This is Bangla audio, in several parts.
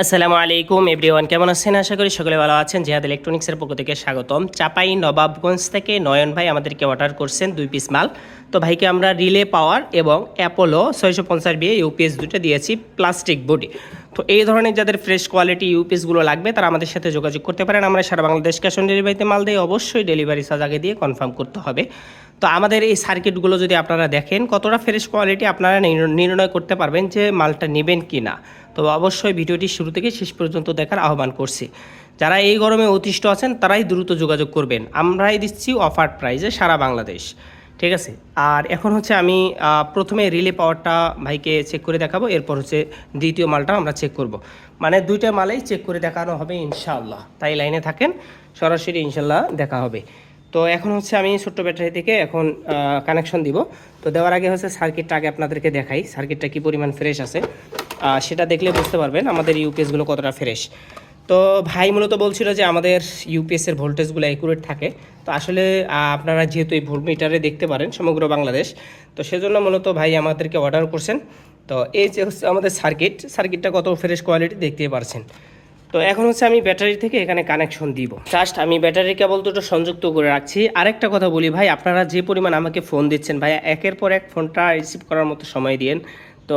আসসালামু আলাইকুম এভরিওয়ান, কেমন আছেন? আশা করি সকলে ভালো আছেন। জিহাদ ইলেকট্রনিক্সের পক্ষ থেকে স্বাগতম। চাপাই নবাবগঞ্জ থেকে নয়ন ভাই আমাদেরকে অর্ডার করছেন 2 পিস মাল। তো ভাইকে আমরা রিলে পাওয়ার এবং অ্যাপোলো 650 বিয়ে ইউপিএস দুটো দিয়েছি, প্লাস্টিক বডি। তো এই ধরনের যাদের ফ্রেশ কোয়ালিটি ইউপিএসগুলো লাগবে তারা আমাদের সাথে যোগাযোগ করতে পারেন। আমরা সারা বাংলাদেশ ক্যাশ অন ডেলিভারিতে মাল দিয়ে, অবশ্যই ডেলিভারি চার্জ আগে দিয়ে কনফার্ম করতে হবে। তো আমাদের এই সার্কিটগুলো যদি আপনারা দেখেন কতটা ফ্রেশ কোয়ালিটি, আপনারা নির্ণয় করতে পারবেন যে মালটা নেবেন কি না। তো অবশ্যই ভিডিওটি শুরু থেকে শেষ পর্যন্ত দেখার আহ্বান করছি। যারা এই গরমে অতিষ্ঠ আছেন তারাই দ্রুত যোগাযোগ করবেন। আমরাই দিচ্ছি অফার প্রাইজে সারা বাংলাদেশ, ঠিক আছে। আর এখন হচ্ছে আমি প্রথমে রিলে পাওয়ারটা ভাইকে চেক করে দেখাবো, এরপর হচ্ছে দ্বিতীয় মালটা আমরা চেক করব। মানে দুইটা মালেই চেক করে দেখানো হবে ইনশাআল্লাহ। তাই লাইনে থাকেন, সরাসরি ইনশাল্লাহ দেখা হবে। তো এখন হচ্ছে আমি ছোট্ট ব্যাটারি থেকে এখন কানেকশন দিব। তো দেওয়ার আগে হচ্ছে সার্কিটটা আগে আপনাদেরকে দেখাই, সার্কিটটা কী পরিমাণ ফ্রেশ আছে সেটা দেখলে বুঝতে পারবেন আমাদের ইউপিএসগুলো কতটা ফ্রেশ। তো ভাই মূলত বলছিল যে আমাদের ইউপিএসের ভোল্টেজগুলো অ্যাকুরেট থাকে। তো আসলে আপনারা যেহেতু এই ভোল্টমিটারে দেখতে পারেন সমগ্র বাংলাদেশ, তো সেজন্য মূলত ভাই আমাদেরকে অর্ডার করছেন। তো এই যে হচ্ছে আমাদের সার্কিটটা কত ফ্রেশ কোয়ালিটি দেখতেই পারছেন। তো এখন হচ্ছে আমি ব্যাটারি থেকে এখানে কানেকশন দিব। জাস্ট আমি ব্যাটারি কেবল দুটো সংযুক্ত করে রাখছি। আরেকটা কথা বলি ভাই, আপনারা যে পরিমাণ আমাকে ফোন দিচ্ছেন ভাই, একের পর এক ফোনটা রিসিভ করার মতো সময় দিন। তো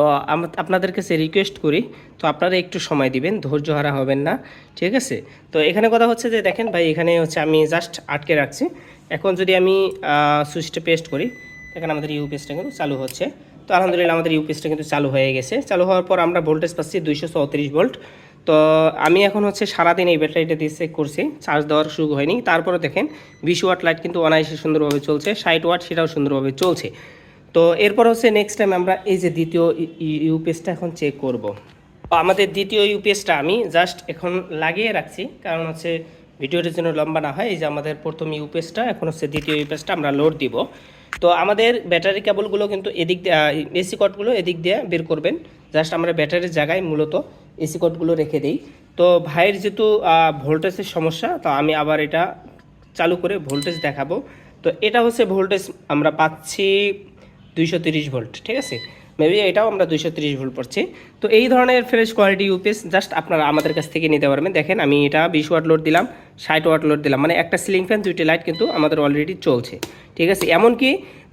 আপনাদের কাছে রিকোয়েস্ট করি, তো আপনারা একটু সময় দিবেন, ধৈর্য হারা হবেন না, ঠিক আছে। তো এখানে কথা হচ্ছে যে দেখেন ভাই, এখানে হচ্ছে আমি জাস্ট আটকে রাখছি। এখন যদি আমি সুইচটা পেস্ট করি, এখানে আমাদের ইউপিএসটা কিন্তু চালু হচ্ছে। তো আলহামদুলিল্লাহ আমাদের ইউপিএসটা কিন্তু চালু হয়ে গেছে। চালু হওয়ার পর আমরা ভোল্টেজ পাচ্ছি 234 ভোল্ট। তো আমি এখন হচ্ছে সারাদিন এই ব্যাটারিটা দিয়ে চেক করছি, চার্জ দেওয়ার সুযোগ হয়নি। তারপরে দেখেন 20 ওয়াট লাইট কিন্তু অনায়াসে সুন্দরভাবে চলছে, 60 ওয়াট সেটাও সুন্দরভাবে চলছে। তো এরপর হচ্ছে নেক্সট টাইম আমরা এই যে দ্বিতীয় ইউপিএসটা এখন চেক করব। আমাদের দ্বিতীয় ইউপিএসটা আমি জাস্ট এখন লাগিয়ে রাখছি, কারণ হচ্ছে ভিডিওটির জন্য লম্বা না হয়। এই যে আমাদের প্রথম ইউপিএসটা, এখন হচ্ছে দ্বিতীয় ইউপিএসটা আমরা লোড দিব। তো আমাদের ব্যাটারি কেবলগুলো কিন্তু এদিক দিয়ে, এসি কটগুলো এদিক দিয়ে বের করবেন। জাস্ট আমরা ব্যাটারির জায়গায় মূলত এসি কটগুলো রেখে দিই। তো ভাইয়ের যেহেতু ভোল্টেজের সমস্যা, তো আমি আবার এটা চালু করে ভোল্টেজ দেখাবো। তো এটা হচ্ছে ভোল্টেজ আমরা পাচ্ছি 230 ভোল্ট, ঠিক আছে। মেবি এটাও আমরা 230 ভোল্ট পাচ্ছি। তো এই ধরনের ফ্রেশ কোয়ালিটি ইউপিএস জাস্ট আপনারা আমাদের কাছ থেকে নিতে পারবেন। দেখেন আমি এটা 20 ওয়াট লোড দিলাম, 60 ওয়াট লোড দিলাম, মানে একটা সিলিং ফ্যান, দুইটা লাইট কিন্তু আমাদের অলরেডি চলছে, ঠিক আছে। এমনকি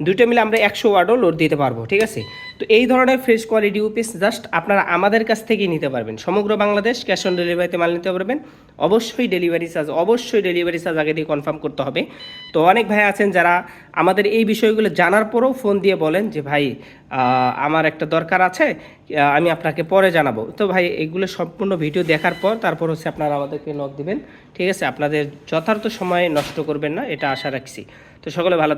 দুইটা মিলে আমরা 100 ওয়াটও লোড দিতে পারবো, ঠিক আছে। তো এই ধরনের ফ্রেশ কোয়ালিটি ইউপিএস জাস্ট আপনারা আমাদের কাছ থেকেই নিতে পারবেন। সমগ্র বাংলাদেশ ক্যাশ অন ডেলিভারিতে মাল নিতে পারবেন। অবশ্যই ডেলিভারি চার্জ আগে দিয়ে কনফার্ম করতে হবে। তো অনেক ভাই আছেন যারা আমাদের এই বিষয়গুলো জানার পরেও ফোন দিয়ে বলেন যে ভাই আমার একটা দরকার আছে, আমি আপনাকে পরে জানাবো। তো ভাই এগুলো সম্পূর্ণ ভিডিও দেখার পর তারপর হচ্ছে আপনারা আমাদেরকে নক দিবেন, ঠিক আছে। আপনাদের যথার্থ সময় নষ্ট করবেন না, এটা আশা রাখছি। তো সকলে ভালো